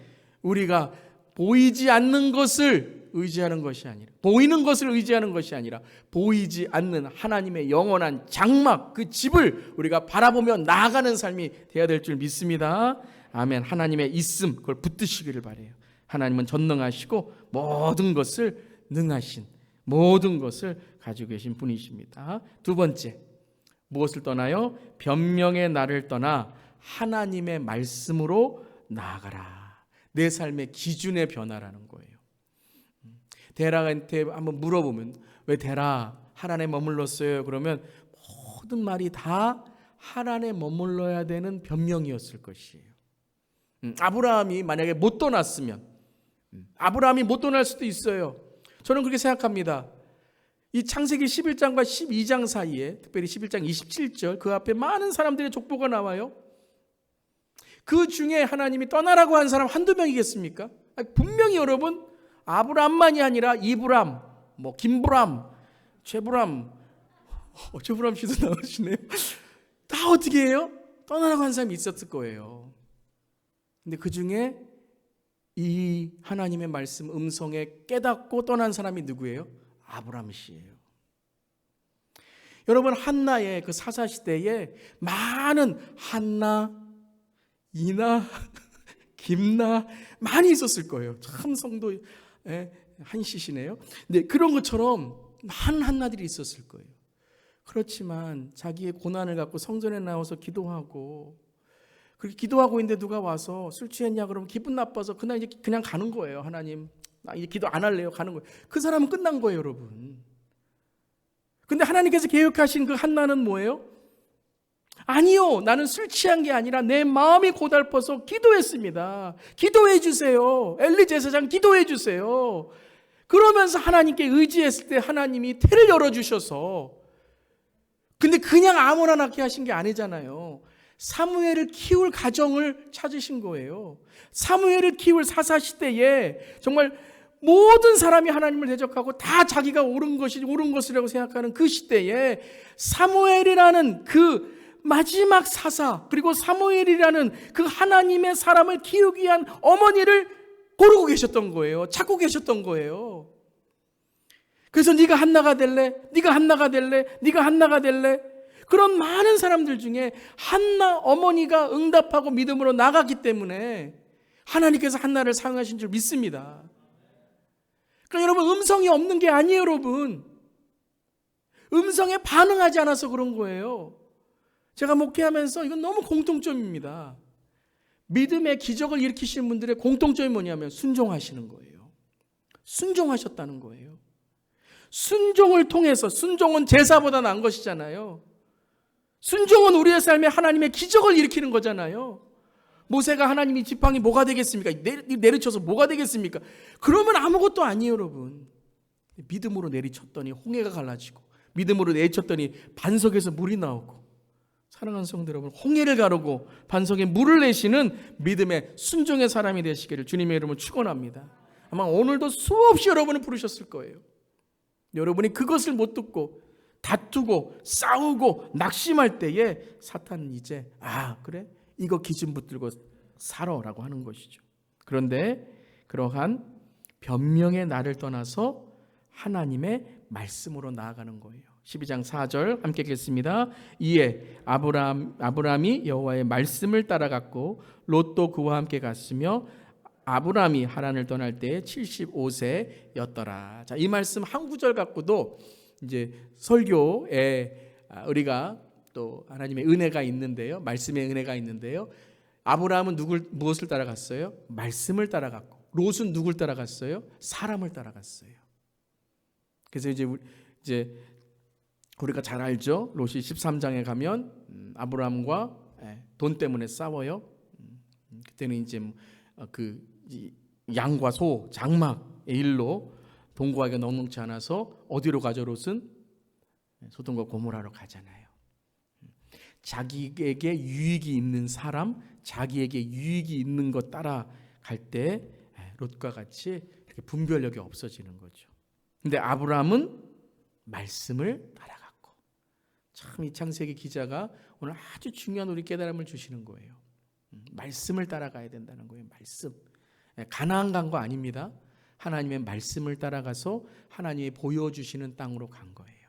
S1: 우리가 보이지 않는 것을 의지하는 것이 아니라 보이는 것을 의지하는 것이 아니라 보이지 않는 하나님의 영원한 장막 그 집을 우리가 바라보며 나아가는 삶이 되어야 될 줄 믿습니다. 아멘. 하나님의 있음 그걸 붙드시기를 바라요. 하나님은 전능하시고 모든 것을 능하신 모든 것을 가지고 계신 분이십니다. 두 번째 무엇을 떠나요? 변명의 나를 떠나 하나님의 말씀으로 나아가라. 내 삶의 기준의 변화라는 거예요. 데라한테 한번 물어보면 왜 데라 하란에 머물렀어요? 그러면 모든 말이 다 하란에 머물러야 되는 변명이었을 것이에요. 아브라함이 만약에 못 떠났으면 아브라함이 못 떠날 수도 있어요. 저는 그렇게 생각합니다. 이 창세기 11장과 12장 사이에 특별히 11장 27절 그 앞에 많은 사람들의 족보가 나와요. 그 중에 하나님이 떠나라고 한 사람 한두 명이겠습니까? 분명히 여러분 아브람만이 아니라 이브람, 김브람, 최브람, 최브람 씨도 나오시네요. 다 어떻게 해요? 떠나라고 한 사람이 있었을 거예요. 근데 그 중에 이 하나님의 말씀 음성에 깨닫고 떠난 사람이 누구예요? 아브람 씨예요. 여러분 한나의 그 사사시대에 많은 한나, 이나, 김나 많이 있었을 거예요. 참 성도 한시시네요. 근데 그런 것처럼 많은 한나들이 있었을 거예요. 그렇지만 자기의 고난을 갖고 성전에 나와서 기도하고 그렇게 기도하고 있는데 누가 와서 술 취했냐 그러면 기분 나빠서 그날 이제 그냥 가는 거예요. 하나님 나 이제 기도 안 할래요. 가는 거예요. 그 사람은 끝난 거예요, 여러분. 근데 하나님께서 계획하신 그 한나는 뭐예요? 아니요, 나는 술 취한 게 아니라 내 마음이 고달퍼서 기도했습니다. 기도해 주세요. 엘리 제사장 기도해 주세요. 그러면서 하나님께 의지했을 때 하나님이 태를 열어주셔서 근데 그냥 아무나 낳게 하신 게 아니잖아요. 사무엘을 키울 가정을 찾으신 거예요. 사무엘을 키울 사사시대에 정말 모든 사람이 하나님을 대적하고 다 자기가 옳은 것이라고 생각하는 그 시대에 사무엘이라는 그 마지막 사사 그리고 사무엘이라는 그 하나님의 사람을 키우기 위한 어머니를 고르고 계셨던 거예요. 찾고 계셨던 거예요. 그래서 네가 한나가 될래? 네가 한나가 될래? 네가 한나가 될래? 그런 많은 사람들 중에 한나 어머니가 응답하고 믿음으로 나갔기 때문에 하나님께서 한나를 사용하신 줄 믿습니다. 그러니까 여러분, 음성이 없는 게 아니에요, 여러분. 음성에 반응하지 않아서 그런 거예요. 제가 목회하면서 이건 너무 공통점입니다. 믿음의 기적을 일으키시는 분들의 공통점이 뭐냐면 순종하시는 거예요. 순종하셨다는 거예요. 순종을 통해서, 순종은 제사보다 나은 것이잖아요. 순종은 우리의 삶에 하나님의 기적을 일으키는 거잖아요. 모세가 하나님이 지팡이 뭐가 되겠습니까? 내리쳐서 뭐가 되겠습니까? 그러면 아무것도 아니에요, 여러분. 믿음으로 내리쳤더니 홍해가 갈라지고, 믿음으로 내리쳤더니 반석에서 물이 나오고, 사랑하는 성도 여러분, 홍해를 가르고 반석에 물을 내시는 믿음의 순종의 사람이 되시기를 주님의 이름으로 축원합니다. 아마 오늘도 수없이 여러분을 부르셨을 거예요. 여러분이 그것을 못 듣고 다투고 싸우고 낙심할 때에 사탄은 이제 그래? 이거 기준 붙들고 살아라고 하는 것이죠. 그런데 그러한 변명의 날을 떠나서 하나님의 말씀으로 나아가는 거예요. 12장 4절 함께 읽겠습니다. 이에 아브라함이 여호와의 말씀을 따라갔고 롯도 그와 함께 갔으며 아브라함이 하란을 떠날 때 75세였더라. 자, 이 말씀 한 구절 갖고도 이제 설교에 우리가 또 하나님의 은혜가 있는데요. 말씀의 은혜가 있는데요. 아브라함은 무엇을 따라갔어요? 말씀을 따라갔고, 롯은 누굴 따라갔어요? 사람을 따라갔어요. 그래서 이제 우리가 잘 알죠. 롯이 13장에 가면 아브라함과 돈 때문에 싸워요. 그때는 이제 그 양과 소, 장막의 일로 돈 구하기가 넉넉지 않아서 어디로 가죠? 롯은 소돔과 고모라로 가잖아요. 자기에게 유익이 있는 사람, 자기에게 유익이 있는 것 따라갈 때 롯과 같이 이렇게 분별력이 없어지는 거죠. 근데 아브라함은 말씀을 따라갔고, 참 이 창세기 기자가 오늘 아주 중요한 우리 깨달음을 주시는 거예요. 말씀을 따라가야 된다는 거예요. 말씀. 가나안 간 거 아닙니다. 하나님의 말씀을 따라가서 하나님이 보여주시는 땅으로 간 거예요.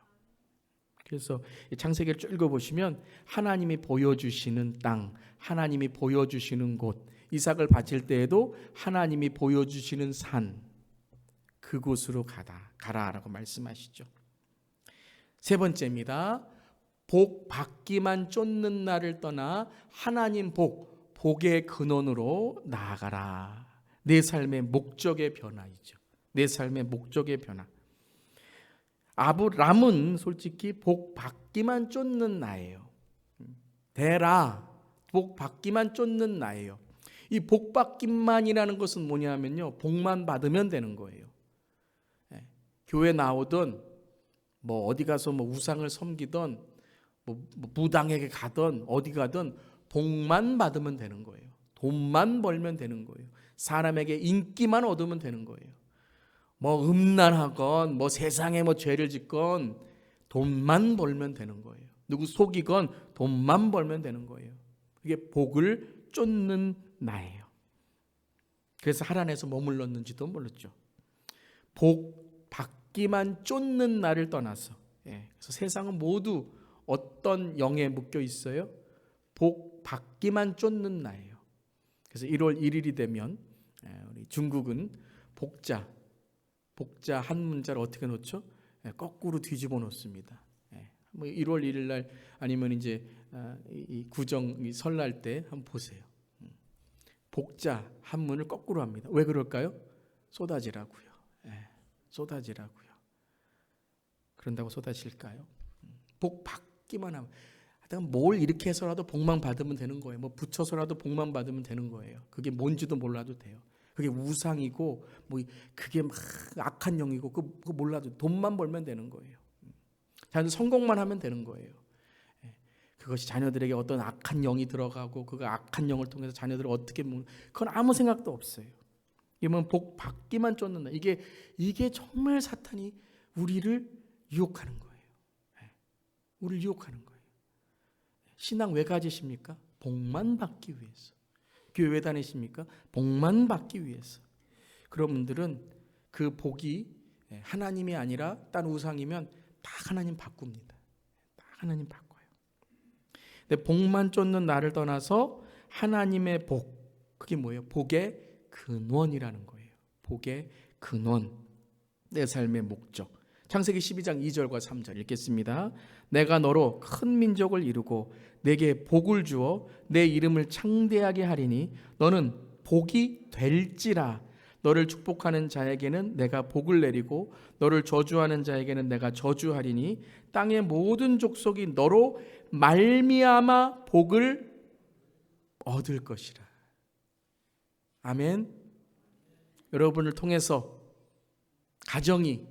S1: 그래서 창세기를 쭉 읽어보시면 하나님이 보여주시는 땅, 하나님이 보여주시는 곳, 이삭을 바칠 때에도 하나님이 보여주시는 산, 그곳으로 가라라고 말씀하시죠. 세 번째입니다. 복 받기만 쫓는 날을 떠나 하나님 복의 근원으로 나아가라. 내 삶의 목적의 변화이죠. 내 삶의 목적의 변화. 아브람은 솔직히 복 받기만 쫓는 나예요. 대라, 복 받기만 쫓는 나예요. 이 복 받기만이라는 것은 뭐냐면요, 복만 받으면 되는 거예요. 교회 나오든 뭐 어디 가서 뭐 우상을 섬기든 뭐 무당에게 가든 어디 가든 복만 받으면 되는 거예요. 돈만 벌면 되는 거예요. 사람에게 인기만 얻으면 되는 거예요. 뭐 음란하건 뭐 세상에 뭐 죄를 짓건 돈만 벌면 되는 거예요. 누구 속이건 돈만 벌면 되는 거예요. 그게 복을 쫓는 나예요. 그래서 하란에서 머물렀는지도 모르죠. 복 받기만 쫓는 나를 떠나서, 그래서 세상은 모두 어떤 영에 묶여 있어요? 복 받기만 쫓는 나예요. 그래서 1월 1일이 되면 우리 중국은 복자 한 문자를 어떻게 놓죠? 거꾸로 뒤집어 놓습니다. 뭐 1월 1일 날 아니면 이제 이 구정 이 설날 때 한번 보세요. 복자 한문을 거꾸로 합니다. 왜 그럴까요? 쏟아지라고요. 쏟아지라고요. 그런다고 쏟아질까요? 복 받기만 하면, 하여튼 뭘 이렇게 해서라도 복만 받으면 되는 거예요. 뭐 붙여서라도 복만 받으면 되는 거예요. 그게 뭔지도 몰라도 돼요. 그게 우상이고 뭐 그게 막 악한 영이고 그거 몰라도 돈만 벌면 되는 거예요. 자녀들 성공만 하면 되는 거예요. 그것이 자녀들에게 어떤 악한 영이 들어가고 그 악한 영을 통해서 자녀들을 어떻게 그건 아무 생각도 없어요. 이건 복 받기만 쫓는다. 이게 정말 사탄이 우리를 유혹하는 거예요. 우리를 유혹하는 거예요. 신앙 왜 가지십니까? 복만 받기 위해서. 교회 왜 다니십니까? 복만 받기 위해서. 그런 분들은 그 복이 하나님이 아니라 딴 우상이면 다 하나님 바꿉니다. 다 하나님 바꿔요. 근데 복만 쫓는 나를 떠나서 하나님의 복, 그게 뭐예요? 복의 근원이라는 거예요. 복의 근원, 내 삶의 목적. 창세기 12장 2절과 3절 읽겠습니다. 내가 너로 큰 민족을 이루고 내게 복을 주어 내 이름을 창대하게 하리니 너는 복이 될지라. 너를 축복하는 자에게는 내가 복을 내리고 너를 저주하는 자에게는 내가 저주하리니 땅의 모든 족속이 너로 말미암아 복을 얻을 것이라. 아멘. 여러분을 통해서 가정이,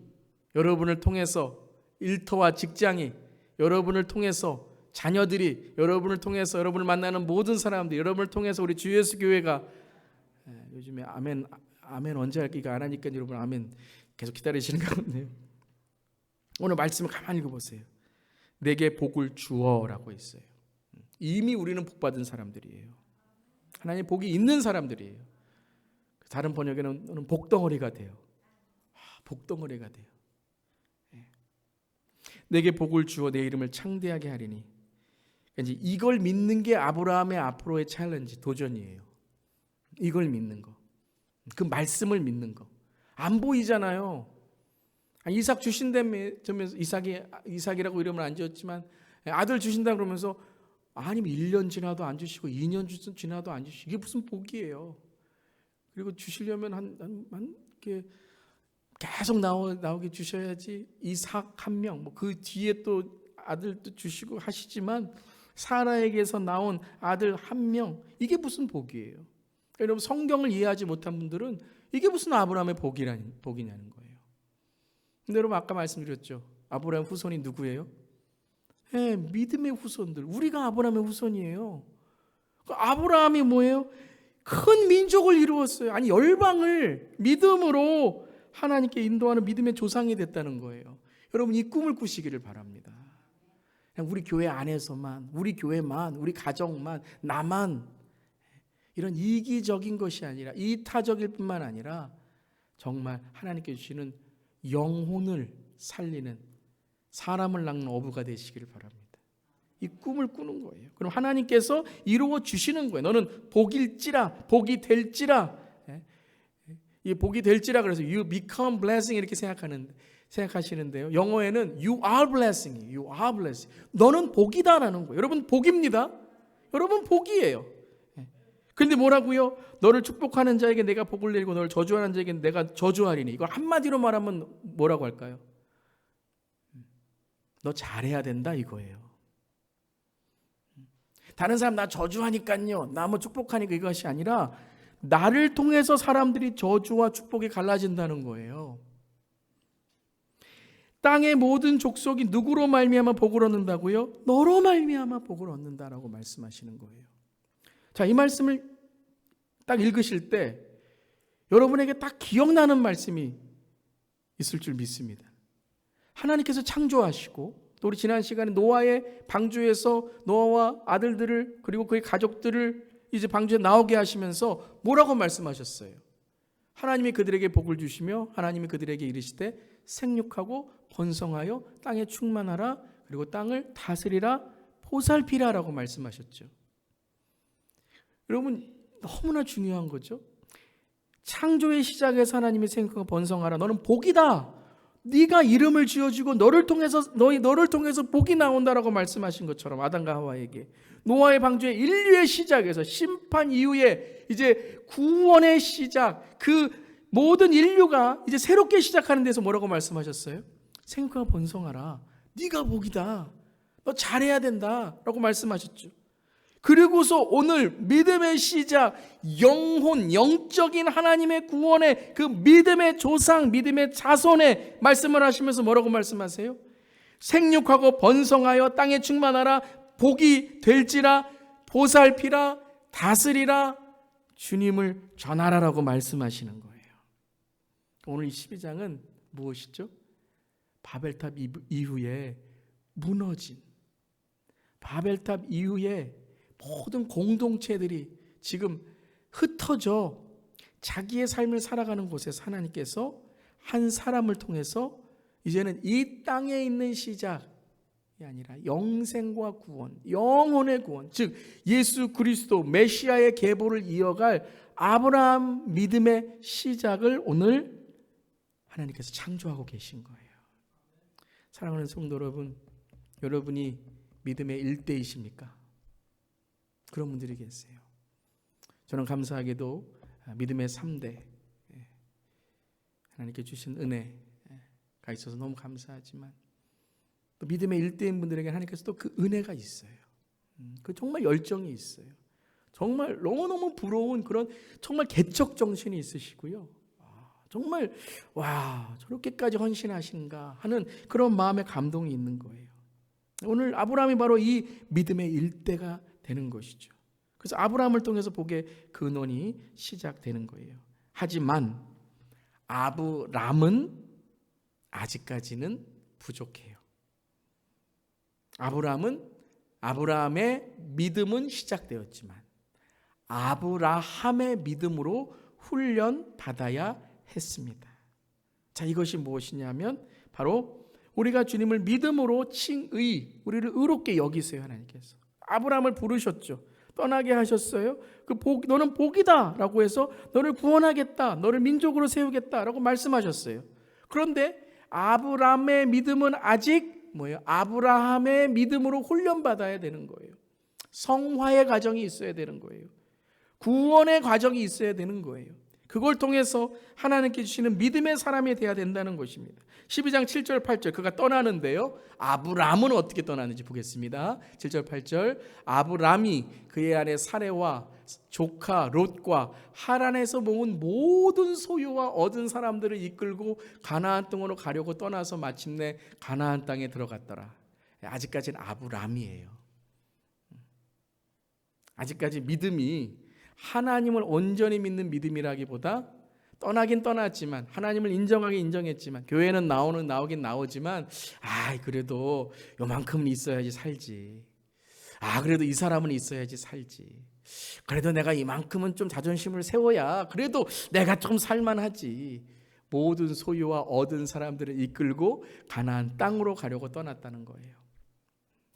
S1: 여러분을 통해서 일터와 직장이, 여러분을 통해서 자녀들이, 여러분을 통해서 여러분을 만나는 모든 사람들이, 여러분을 통해서 우리 주 예수 교회가, 요즘에 아멘 언제 할기가 안 하니까 여러분 아멘 계속 기다리시는 가운데요. 오늘 말씀을 가만히 읽어보세요. 내게 복을 주어라고 했어요. 이미 우리는 복받은 사람들이에요. 하나님 복이 있는 사람들이에요. 다른 번역에는 너는 복덩어리가 돼요. 복덩어리가 돼요. 내게 복을 주어 내 이름을 창대하게 하리니. 이제 이걸 믿는 게 아브라함의 앞으로의 챌린지, 도전이에요. 이걸 믿는 거, 그 말씀을 믿는 거. 안 보이잖아요. 이삭 주신다며, 이삭이라고 이름을 안 지었지만 아들 주신다 그러면서 아니면 1년 지나도 안 주시고 2년 지나도 안 주시고, 이게 무슨 복이에요? 그리고 주시려면 한 이렇게 계속 나오게 주셔야지. 이삭 한 명, 뭐 그 뒤에 또 아들도 주시고 하시지만 사라에게서 나온 아들 한 명, 이게 무슨 복이에요? 여러분, 성경을 이해하지 못한 분들은 이게 무슨 아브라함의 복이냐는 거예요. 근데 여러분, 아까 말씀드렸죠. 아브라함 후손이 누구예요? 믿음의 후손들. 우리가 아브라함의 후손이에요. 아브라함이 뭐예요? 큰 민족을 이루었어요. 아니, 열방을 믿음으로 하나님께 인도하는 믿음의 조상이 됐다는 거예요. 여러분, 이 꿈을 꾸시기를 바랍니다. 그냥 우리 교회 안에서만, 우리 교회만, 우리 가정만, 나만, 이런 이기적인 것이 아니라, 이타적일 뿐만 아니라 정말 하나님께 주시는 영혼을 살리는, 사람을 낳는 어부가 되시기를 바랍니다. 이 꿈을 꾸는 거예요. 그럼 하나님께서 이루어 주시는 거예요. 너는 복일지라, 복이 될지라. 이 복이 될지라 그래서 you become blessing 이렇게 생각하시는데요. 영어에는 you are blessing, you are blessing. 너는 복이다라는 거예요. 여러분, 복입니다. 여러분, 복이에요. 그런데 뭐라고요? 너를 축복하는 자에게 내가 복을 내리고 너를 저주하는 자에게 내가 저주하리니. 이걸 한마디로 말하면 뭐라고 할까요? 너 잘해야 된다 이거예요. 다른 사람 나 저주하니까요, 나 뭐 축복하니까, 이것이 아니라 나를 통해서 사람들이 저주와 축복이 갈라진다는 거예요. 땅의 모든 족속이 누구로 말미암아 복을 얻는다고요? 너로 말미암아 복을 얻는다라고 말씀하시는 거예요. 자, 이 말씀을 딱 읽으실 때 여러분에게 딱 기억나는 말씀이 있을 줄 믿습니다. 하나님께서 창조하시고, 또 우리 지난 시간에 노아의 방주에서 노아와 아들들을, 그리고 그의 가족들을 이제 방주에 나오게 하시면서 뭐라고 말씀하셨어요? 하나님이 그들에게 복을 주시며 하나님이 그들에게 이르시되 생육하고 번성하여 땅에 충만하라, 그리고 땅을 다스리라, 보살피라라고 말씀하셨죠. 여러분, 너무나 중요한 거죠. 창조의 시작에서 하나님이 생육하고 번성하라, 너는 복이다. 네가 이름을 지어주고 너를 통해서 복이 나온다라고 말씀하신 것처럼 아담과 하와에게 노아의 방주의 인류의 시작에서 심판 이후에 이제 구원의 시작, 그 모든 인류가 이제 새롭게 시작하는 데서 뭐라고 말씀하셨어요? 생육하고 번성하라, 네가 복이다, 너 잘해야 된다라고 말씀하셨죠. 그리고서 오늘 믿음의 시작, 영혼, 영적인 하나님의 구원의 그 믿음의 조상, 믿음의 자손의 말씀을 하시면서 뭐라고 말씀하세요? 생육하고 번성하여 땅에 충만하라, 복이 될지라, 보살피라, 다스리라, 주님을 전하라라고 말씀하시는 거예요. 오늘 이 12장은 무엇이죠? 바벨탑 이후에 무너진, 바벨탑 이후에 모든 공동체들이 지금 흩어져 자기의 삶을 살아가는 곳에서 하나님께서 한 사람을 통해서 이제는 이 땅에 있는 시작, 아니라 영생과 구원, 영혼의 구원, 즉 예수 그리스도 메시아의 계보를 이어갈 아브라함 믿음의 시작을 오늘 하나님께서 창조하고 계신 거예요. 사랑하는 성도 여러분, 여러분이 믿음의 일대이십니까? 그런 분들이 계세요. 저는 감사하게도 믿음의 3대 하나님께 주신 은혜가 있어서 너무 감사하지만 또 믿음의 일대인 분들에게 하나님께서 또 그 은혜가 있어요. 그 정말 열정이 있어요. 정말 너무너무 부러운 그런 정말 개척 정신이 있으시고요. 정말 와, 저렇게까지 헌신하신가 하는 그런 마음의 감동이 있는 거예요. 오늘 아브라함이 바로 이 믿음의 일대가 되는 것이죠. 그래서 아브라함을 통해서 복의 근원이 시작되는 거예요. 하지만 아브람은 아직까지는 부족해요. 아브라함의 믿음은 시작되었지만 아브라함의 믿음으로 훈련 받아야 했습니다. 자, 이것이 무엇이냐면 바로 우리가 주님을 믿음으로 칭의, 우리를 의롭게 여기세요. 하나님께서 아브라함을 부르셨죠. 떠나게 하셨어요. 그 복, 너는 복이다 라고 해서 너를 구원하겠다, 너를 민족으로 세우겠다 라고 말씀하셨어요. 그런데 아브라함의 믿음은 아직 뭐예요? 아브라함의 믿음으로 훈련받아야 되는 거예요. 성화의 과정이 있어야 되는 거예요. 구원의 과정이 있어야 되는 거예요. 그걸 통해서 하나님께 주시는 믿음의 사람이 되어야 된다는 것입니다. 12장 7절 8절 그가 떠나는데요. 아브람은 어떻게 떠나는지 보겠습니다. 7절 8절 아브람이 그의 아내 사레와 조카 롯과 하란에서 모은 모든 소유와 얻은 사람들을 이끌고 가나안 땅으로 가려고 떠나서 마침내 가나안 땅에 들어갔더라. 아직까지는 아브람이에요. 아직까지 믿음이 하나님을 온전히 믿는 믿음이라기보다 떠나긴 떠났지만 하나님을 인정하긴 인정했지만 교회는 나오긴 나오지만 그래도 요만큼은 있어야지 살지. 그래도 이 사람은 있어야지 살지. 그래도 내가 이만큼은 좀 자존심을 세워야 그래도 내가 좀 살만하지. 모든 소유와 얻은 사람들을 이끌고 가나안 땅으로 가려고 떠났다는 거예요.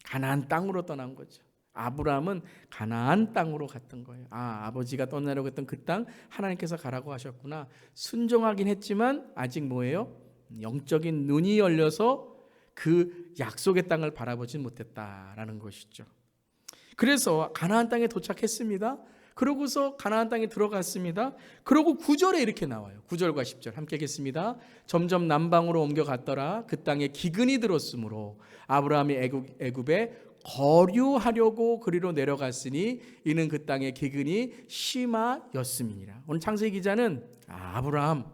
S1: 가나안 땅으로 떠난 거죠. 아브라함은 가나안 땅으로 갔던 거예요. 아버지가 떠나려고 했던 그 땅 하나님께서 가라고 하셨구나. 순종하긴 했지만 아직 뭐예요? 영적인 눈이 열려서 그 약속의 땅을 바라보진 못했다라는 것이죠. 그래서 가나안 땅에 도착했습니다. 그러고서 가나안 땅에 들어갔습니다. 그러고 9절에 이렇게 나와요. 9절과 10절 함께 읽겠습니다. 점점 남방으로 옮겨갔더라. 그 땅에 기근이 들었으므로 아브라함이 애굽에 거류하려고 그리로 내려갔으니 이는 그 땅의 기근이 심하였음이니라. 오늘 창세기 기자는 아브라함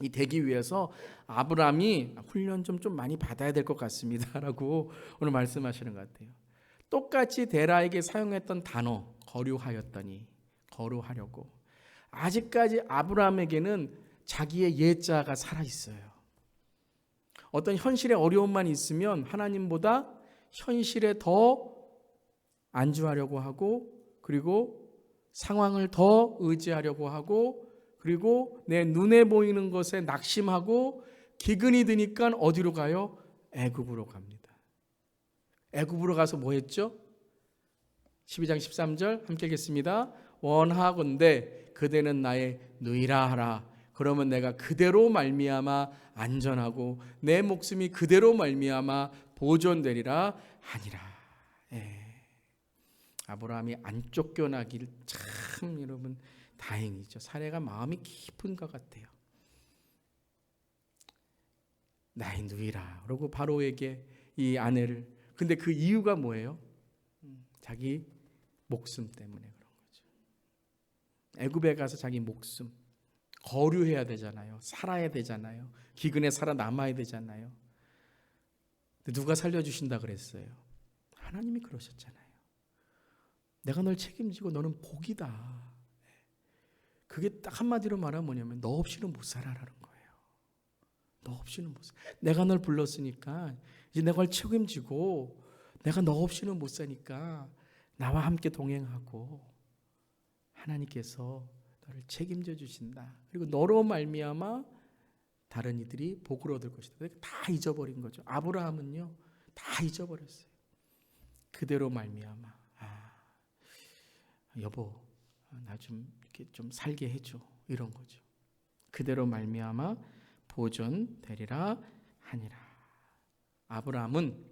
S1: 이 되기 위해서 아브라함이 훈련 좀 많이 받아야 될 것 같습니다 라고 오늘 말씀하시는 것 같아요. 똑같이 데라에게 사용했던 단어 거류하였더니 거류하려고 아직까지 아브라함에게는 자기의 예자가 살아있어요. 어떤 현실의 어려움만 있으면 하나님보다 현실에 더 안주하려고 하고 그리고 상황을 더 의지하려고 하고 그리고 내 눈에 보이는 것에 낙심하고 기근이 드니까 어디로 가요? 애굽으로 갑니다. 애굽으로 가서 뭐 했죠? 12장 13절 함께 읽겠습니다. 원하건대 그대는 나의 누이라 하라. 그러면 내가 그대로 말미암아 안전하고 내 목숨이 그대로 말미암아 보존되리라 하니라. 아브라함이 안 쫓겨나길 참 여러분 다행이죠. 사례가 마음이 깊은 것 같아요. 나의 누이라. 그리고 바로에게 이 아내를 근데 그 이유가 뭐예요? 자기 목숨 때문에 그런 거죠. 애굽에 가서 자기 목숨 거류해야 되잖아요. 살아야 되잖아요. 기근에 살아남아야 되잖아요. 근데 누가 살려주신다 그랬어요? 하나님이 그러셨잖아요. 내가 널 책임지고 너는 복이다. 그게 딱 한마디로 말하면 뭐냐면 너 없이는 못 살아라는 거예요. 너 없이는 못 살아. 내가 널 불렀으니까 이제 내가 널 책임지고 내가 너 없이는 못 사니까 나와 함께 동행하고 하나님께서 너를 책임져 주신다. 그리고 너로 말미암아 다른 이들이 복을 얻을 것이다. 다 잊어버린 거죠. 아브라함은요 다 잊어버렸어요. 그대로 말미암아 여보 나 좀 이렇게 좀 살게 해줘 이런 거죠. 그대로 말미암아 보존되리라 하니라. 아브라함은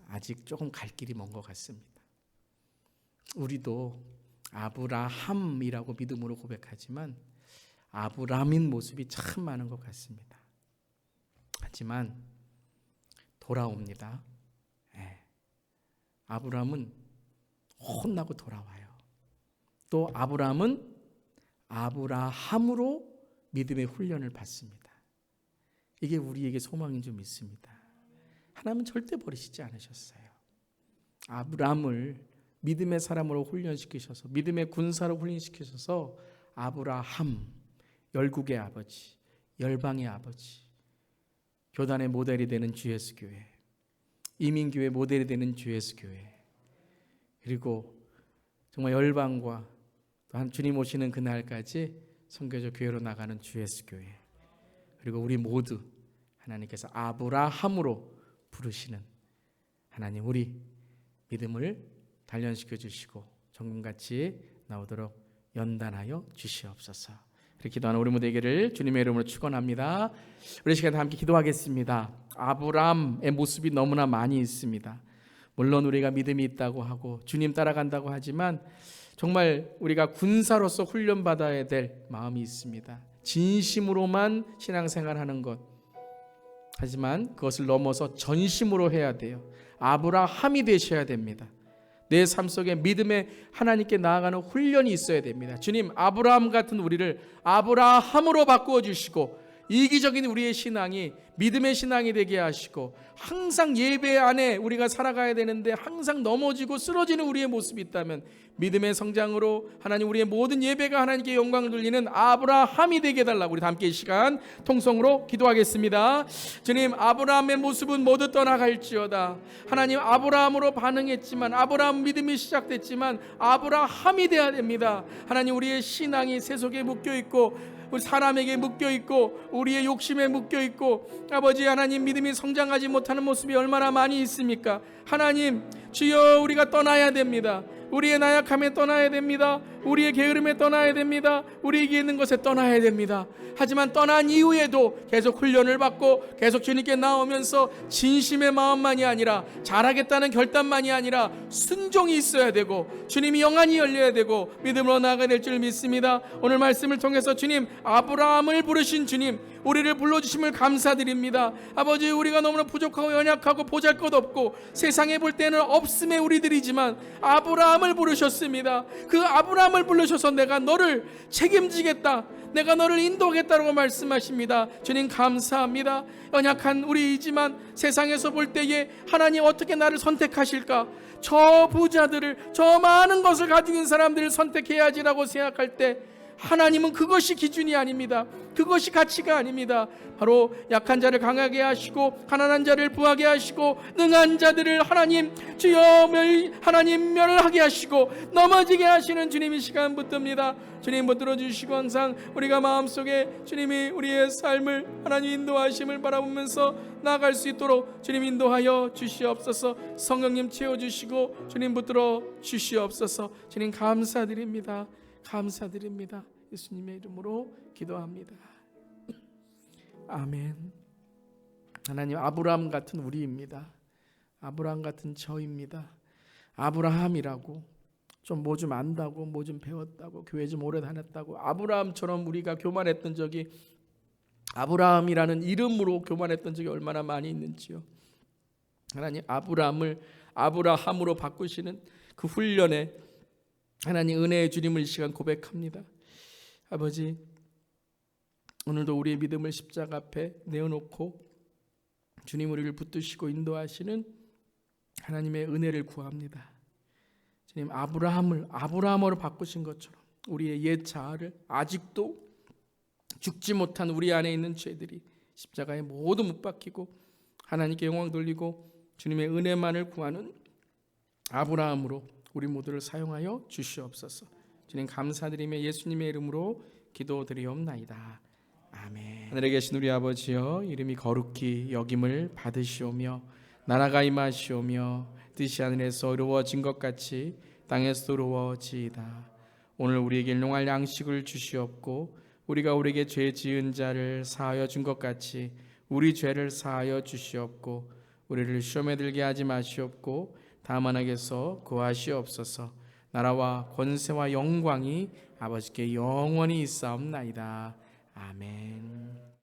S1: 아직 조금 갈 길이 먼 것 같습니다. 우리도 아브라함이라고 믿음으로 고백하지만 아브라함인 모습이 참 많은 것 같습니다. 하지만 돌아옵니다. 아브라함은 혼나고 돌아와요. 또 아브라함은 아브라함으로 믿음의 훈련을 받습니다. 이게 우리에게 소망인 줄 믿습니다. 하나님은 절대 버리시지 않으셨어요. 아브라함을 믿음의 사람으로 훈련시키셔서 믿음의 군사로 훈련시키셔서 아브라함, 열국의 아버지, 열방의 아버지, 교단의 모델이 되는 GS 교회, 이민교회 모델이 되는 GS 교회, 그리고 정말 열방과 또한 주님 오시는 그날까지 선교적 교회로 나가는 GS 교회, 그리고 우리 모두 하나님께서 아브라함으로 부르시는 하나님, 우리 믿음을 단련시켜 주시고 정금같이 나오도록 연단하여 주시옵소서. 이렇게 기도하는 우리 모두에게를 주님의 이름으로 축원합니다. 우리 시간 함께 기도하겠습니다. 아브라함의 모습이 너무나 많이 있습니다. 물론 우리가 믿음이 있다고 하고 주님 따라간다고 하지만 정말 우리가 군사로서 훈련받아야 될 마음이 있습니다. 진심으로만 신앙생활하는 것, 하지만 그것을 넘어서 전심으로 해야 돼요. 아브라함이 되셔야 됩니다. 내 삶 속에 믿음의 하나님께 나아가는 훈련이 있어야 됩니다. 주님, 아브라함 같은 우리를 아브라함으로 바꾸어 주시고 이기적인 우리의 신앙이 믿음의 신앙이 되게 하시고 항상 예배 안에 우리가 살아가야 되는데 항상 넘어지고 쓰러지는 우리의 모습이 있다면 믿음의 성장으로 하나님 우리의 모든 예배가 하나님께 영광을 돌리는 아브라함이 되게 해달라고 우리 다 함께 이 시간 통성으로 기도하겠습니다. 주님, 아브라함의 모습은 모두 떠나갈지어다. 하나님, 아브라함으로 반응했지만 아브라함 믿음이 시작됐지만 아브라함이 되어야 됩니다. 하나님, 우리의 신앙이 세속에 묶여있고 우리 사람에게 묶여있고 우리의 욕심에 묶여있고 아버지 하나님 믿음이 성장하지 못하는 모습이 얼마나 많이 있습니까? 하나님 주여, 우리가 떠나야 됩니다. 우리의 나약함에 떠나야 됩니다. 우리의 게으름에 떠나야 됩니다. 우리에게 있는 것에 떠나야 됩니다. 하지만 떠난 이후에도 계속 훈련을 받고 계속 주님께 나오면서 진심의 마음만이 아니라 잘하겠다는 결단만이 아니라 순종이 있어야 되고 주님이 영안이 열려야 되고 믿음으로 나아가야 될 줄 믿습니다. 오늘 말씀을 통해서 주님, 아브라함을 부르신 주님, 우리를 불러주심을 감사드립니다. 아버지, 우리가 너무나 부족하고 연약하고 보잘것없고 세상에 볼 때는 없음의 우리들이지만 아브라함을 부르셨습니다. 그 아브라함을 부르셔서 내가 너를 책임지겠다, 내가 너를 인도하겠다고 말씀하십니다. 주님 감사합니다. 연약한 우리이지만 세상에서 볼 때에 하나님 어떻게 나를 선택하실까? 저 부자들을, 저 많은 것을 가지고 있는 사람들을 선택해야지라고 생각할 때 하나님은 그것이 기준이 아닙니다. 그것이 가치가 아닙니다. 바로 약한 자를 강하게 하시고 가난한 자를 부하게 하시고 능한 자들을 하나님 주여 하나님 멸하게 하시고 넘어지게 하시는 주님이 시간 붙듭니다. 주님 붙들어 주시고 항상 우리가 마음속에 주님이 우리의 삶을 하나님 인도하심을 바라보면서 나아갈 수 있도록 주님 인도하여 주시옵소서. 성령님 채워주시고 주님 붙들어 주시옵소서. 주님 감사드립니다. 감사드립니다. 예수님의 이름으로 기도합니다. 아멘. 하나님, 아브라함 같은 우리입니다. 아브라함 같은 저입니다. 아브라함이라고 좀 뭐 좀 안다고 뭐 좀 배웠다고 교회 좀 오래 다녔다고 아브라함처럼 우리가 교만했던 적이, 아브라함이라는 이름으로 교만했던 적이 얼마나 많이 있는지요. 하나님, 아브라함을 아브라함으로 바꾸시는 그 훈련에 하나님 은혜의 주님을 이 시간 고백합니다. 아버지, 오늘도 우리의 믿음을 십자가 앞에 내어놓고 주님 우리를 붙드시고 인도하시는 하나님의 은혜를 구합니다. 주님, 아브라함을 아브라함으로 바꾸신 것처럼 우리의 옛 자아를, 아직도 죽지 못한 우리 안에 있는 죄들이 십자가에 모두 못 박히고 하나님께 영광 돌리고 주님의 은혜만을 구하는 아브라함으로 우리 모두를 사용하여 주시옵소서. 주님 감사드리며 예수님의 이름으로 기도드리옵나이다. 아멘. 하늘에 계신 우리 아버지여, 이름이 거룩히 여김을 받으시오며 나라가 임하시오며 뜻이 하늘에서 이루어진 것 같이 땅에서도 이루어지이다. 오늘 우리에게 일용할 양식을 주시옵고 우리가 우리에게 죄 지은 자를 사하여 준 것 같이 우리 죄를 사하여 주시옵고 우리를 시험에 들게 하지 마시옵고 다만 악에서 구하시옵소서. 나라와 권세와 영광이 아버지께 영원히 있사옵나이다. 아멘.